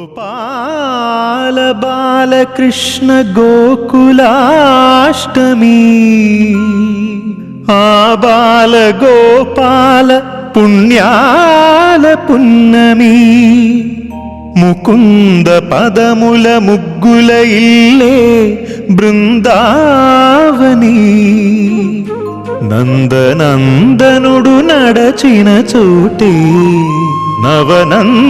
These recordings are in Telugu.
గోపాల బాలకృష్ణ గోకులాష్టమి ఆ బాల గోపాల పుణ్యాల పున్నమి ముకుంద పదముల ముగ్గుల ఇల్లే బృందావని నందనందనుడు నడచిన చోటే నవనందనవని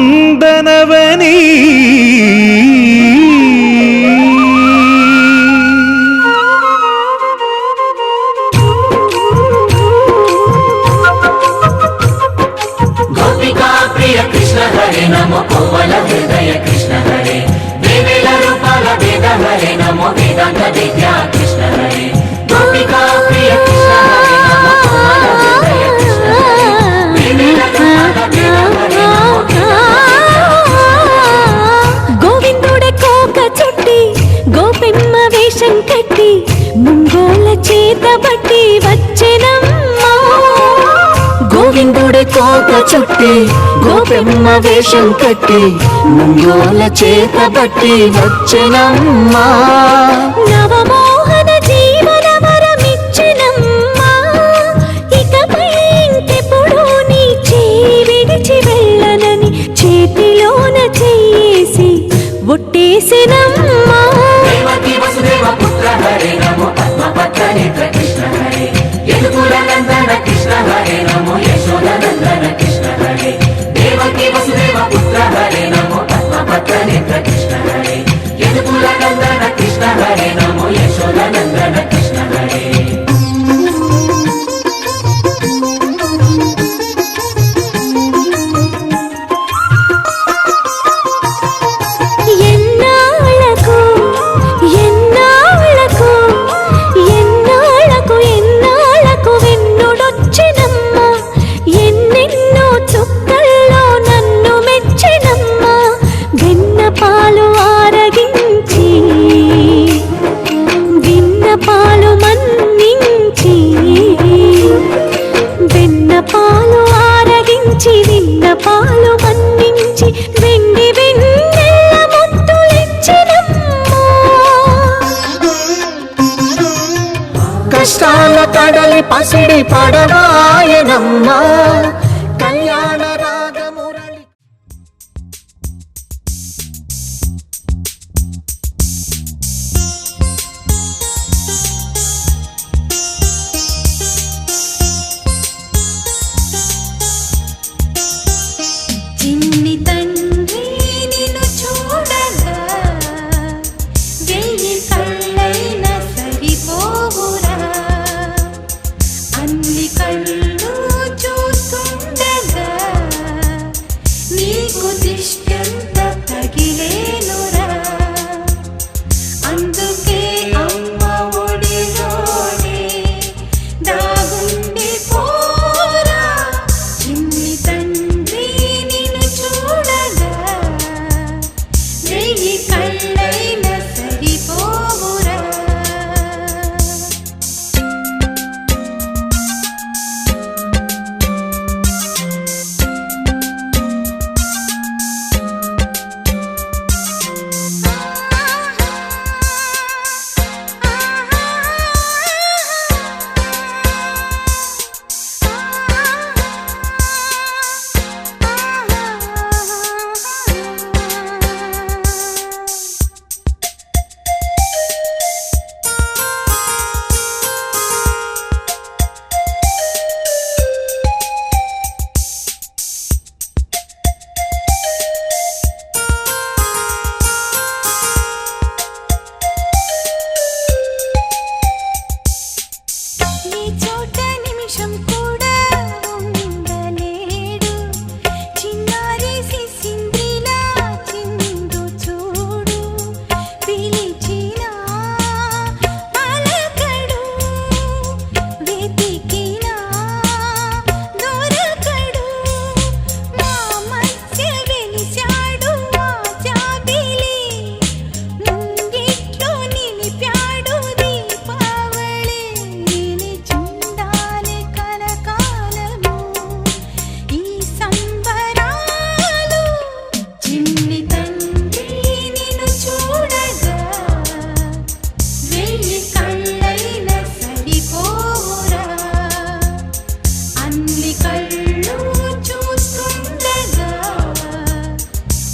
గోపికా ప్రియ కృష్ణ హరే నమో కోవల హృదయ కృష్ణ హరే దేవేల రూపాల వేద హరే నమో వేదాంత విద్యా కృష్ణ హరే గోపికా ప్రియ కృష్ణ హరే నమో కోవల హృదయ కృష్ణ హరే దేవేల రూపాల వేద హరే నమో గోవిందుడే కోక చుట్టి గోపెమ్మ వేషం కట్టి ముంగోల చేత బట్టి వచ్చెనమ్మా గోవిందుడే కోక చుట్టి గోపెమ్మ వేషం కట్టి ముంగోల చేత బట్టి వచ్చెనమ్మా నవమోహన జీవన వరమిచ్చెనమ్మా ఇకపై ఇంకెప్పుడు నీ చేయి విడిచి వెళ్ళనని చేతిలోన చేసి ఒట్టేసెనమ్మా దేవకీ వసుదేవ పుత్ర హరే నమో పద్మపత్ర నేత్ర కృష్ణ హరే యదుకుల నందన కృష్ణ హరే నమో యశోద నందన కృష్ణ హరే దేవకీ వసుదేవ పుత్ర హరే నమో పద్మపత్ర నేత్ర కృష్ణ హరే యదుకుల నందన కృష్ణ హరే నమో యశోద నందన కృష్ణ హరే ఎన్నాళ్ళకు ఎన్నాళ్ళకు ఎన్నాళ్ళకు ఎన్నాళ్ళకు వెన్నుడొచ్చినమ్మా ఎన్నెన్నో చుక్కల్లో నన్ను మెచ్చినమ్మా వెన్న పాలు ఆరగించి విన్న పాలు మన్నించి వెన్న పాలు ఆరగించి విన్న పాలు మన్నించి వెండి వెన్నెల్ల ముద్దులిచ్చినమ్మా కష్టాల కడలి పసిడి పడవాయనమ్మా కళ్యాణ రాగమురళి చిన్ని తండ్రి నిన్ను చూడగా వెయ్యి కళ్ళైన సరిపోవురా అన్ని కళ్ళు చూస్తుండగా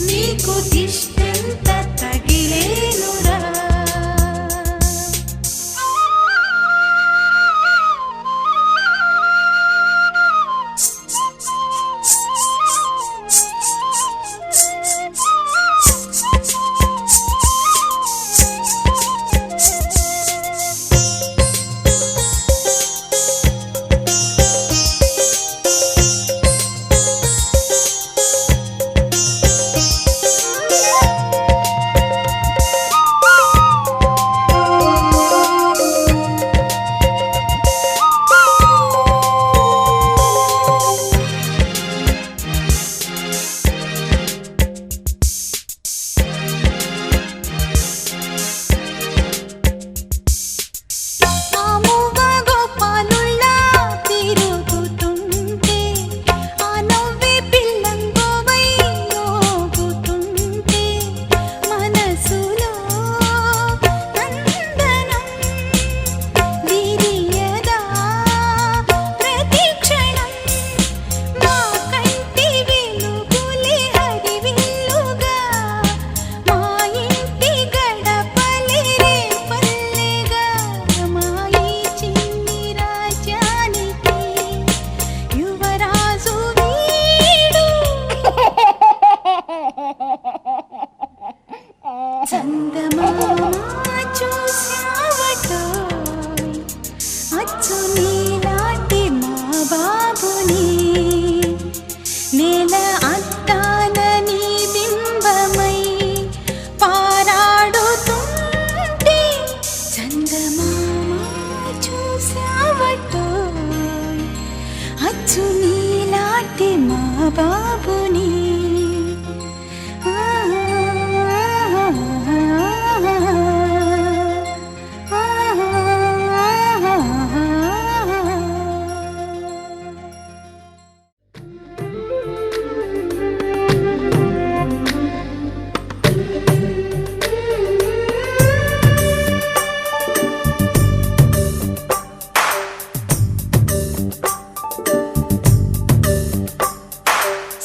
నీకు దిష్టెంత తగిలేనురా.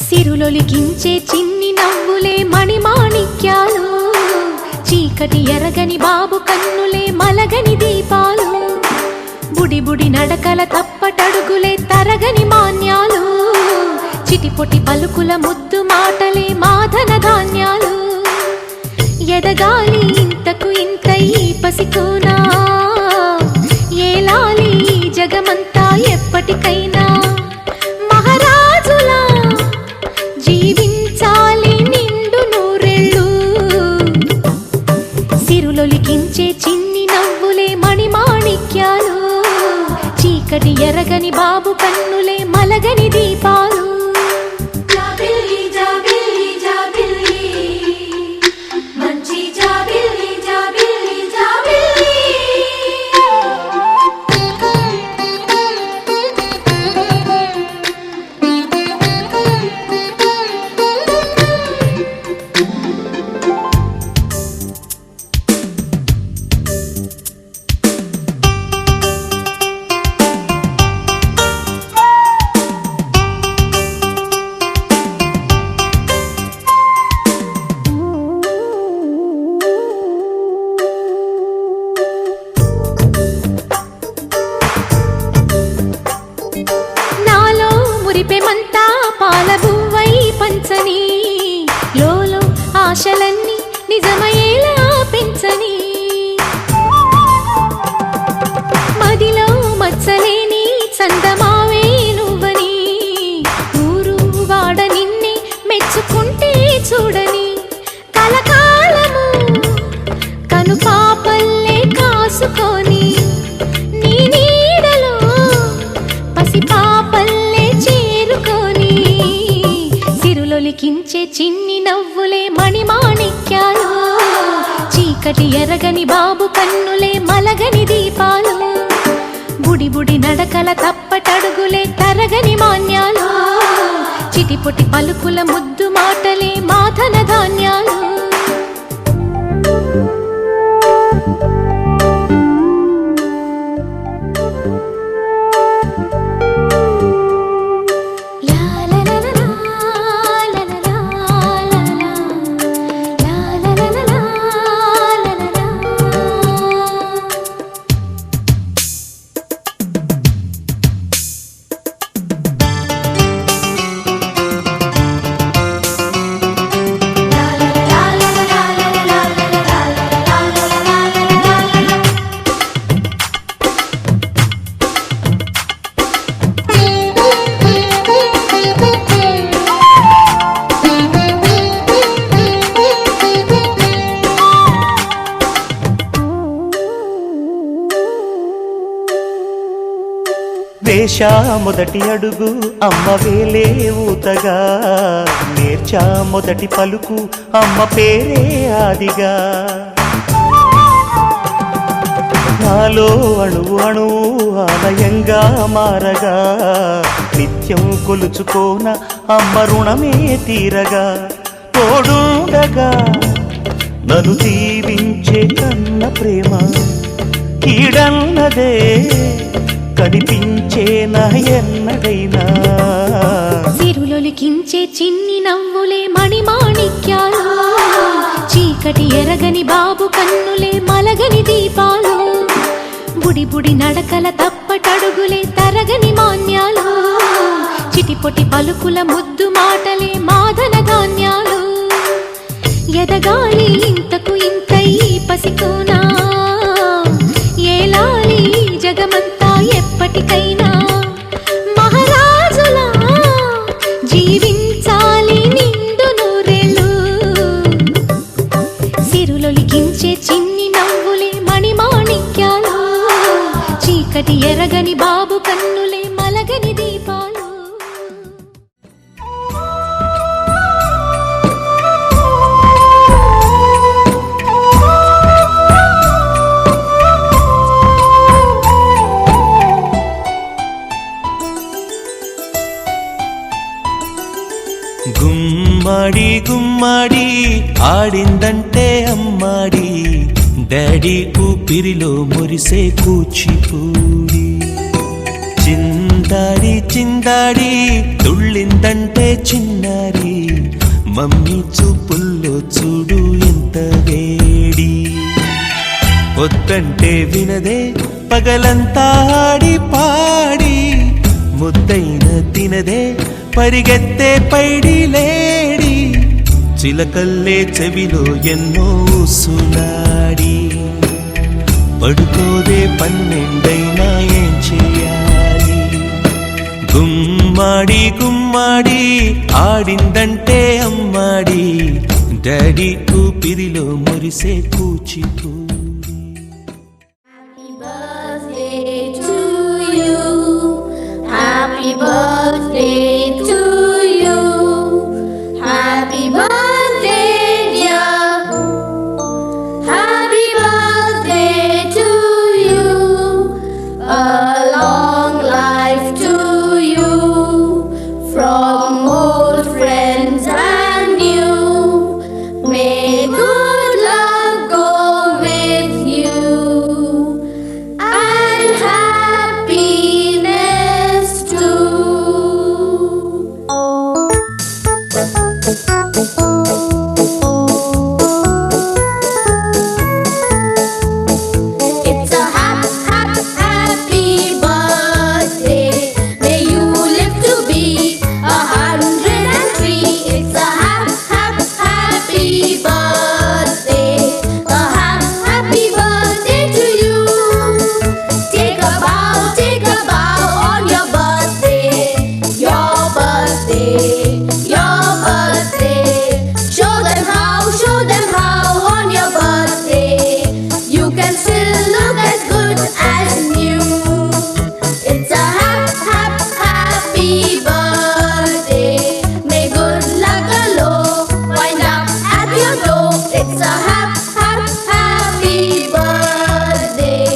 సిరులొలికించే చిన్ని నవ్వులే మణిమాణిక్యాలు, చీకటి ఎరగని బాబు కన్నులే మలగని దీపాలు, బుడి బుడి నడకల తప్పటడుగులే తరగని మాన్యాలు, చిటిపొటి పలుకుల ముద్దు మాటలే మాధన ధాన్యాలు. ఎదగాలి ఇంతకు ఇంత ఈ పసికోనా, ఏలాలి జగమంతా ఎప్పటికైనా, మహారాజులా జీవించాలి నిండు నూరెళ్ళు. సిరులొలికించే చిన్ని నవ్వులే మణిమాణిక్యాలు, చీకటి ఎరగని బాబు కన్నులే మలగని దీపాలు. జాబిల్లి జాబిల్లి జాబిల్లి మంచి జాబిల్లి జాబిల్లి జాబిల్లి. నాలో మురిపెమంతా పాలబువ్వై పంచని, లోలో ఆశలన్నీ నిజమయ్యేలా పెంచని, మదిలో మచ్చలేని చందమావే నువ్వని, ఊరు వాడ నిన్నే మెచ్చుకుంటే చూడని, కలకాలము కను పాపల్లే కాసుకొని, నీ నీడలో పసి పాపల్లే చేరుకొని, సిరులొలికించే చిన్ని నవ్వులే మణిమాణిక్యాలు, చీకటి ఎరగని బాబు కన్నులే మలగని దీపాలు, బుడి బుడి నడకల తప్పటడుగులే తరగని మాన్యాలు, చిటిపొటి పలుకుల ముద్దు మాటలే మాధన ధాన్యాలు. లా లా లా లా లా లా లా లా లా. వేశా మొదటి అడుగు అమ్మ వేలే ఊతగా, నేర్చా మొదటి పలుకు అమ్మ పేరే ఆదిగా. నాలో అణువు అణువు ఆలయంగా మారగా, నిత్యం కొలుచుకోన అమ్మ రుణమే తీరగా. తోడుండగా నన్ను దీవించే కన్న ప్రేమ కీడన్నదే కనిపించేనా ఎన్నడైనా. సిరులొలికించే చిన్ని నవ్వులే మణిమాణిక్యాలు, చీకటి ఎరగని బాబు కన్నులే మలగని దీపాలు. బుడి బుడి నడకల తప్పటడుగులే తరగని మాన్యాలు, చిటిపొటి పలుకుల ముద్దు మాటలే మాదన ధాన్యాలు. ఎదగాలి ఇంతకు ఇంతై పసికోనా, ఏలాలి జగమంతా ఎప్పటికైనా. మహారాజులా జీవించాలి నిండు నూరేళ్ళు, సిరులొలికించే చిన్ని నవ్వులే మణిమాణిక్యాలు, చీకటి ఎరగని బాబు కన్నులే మలగని దీపాలు. గుమ్మడి గుమ్మడి ఆడిందంటే అమ్మాడి, డాడీ ఊపిరిలో మురిసే కూచిపూడి. చిందాడి చిందాడి తుళ్ళిందంటే చిన్నారి, మమ్మీ చూపుల్లో చూడు ఎంత వేడి. వద్దంటే వినదే పగలంతా ఆడి పాడి, ముద్దైన తినదే పరిగెత్తే పైడి లేడి. చిలకల్లే చెవిలో ఎన్నో సులాడి, పడుకోదే పన్నెండైనా ఏం చేయాలి. గుమ్మాడి గుమ్మాడి ఆడిందంటే అమ్మాడి, డాడీ ఊపిరిలో మురిసే Kuchipudi. Happy birthday to you. Happy birthday, dear. Happy birthday to you. A long life to you. From old friends and new. May good luck go with you. And happiness too. It's a happy birthday. May you live to be 103. It's a happy birthday. A happy birthday to you. Take a bow on your birthday. Your birthday, your birthday. Show them how on your birthday you can still look as good as new. It's a happy birthday. May good luck galore wind up at your door. It's a happy birthday.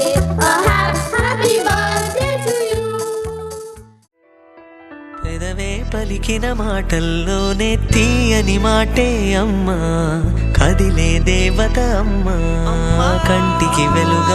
A happy birthday to you. పెదవే పలికిన మాటల్లోనే తీయని మాటే అమ్మా, కదిలే దేవత అమ్మా, కంటికి వెలుగ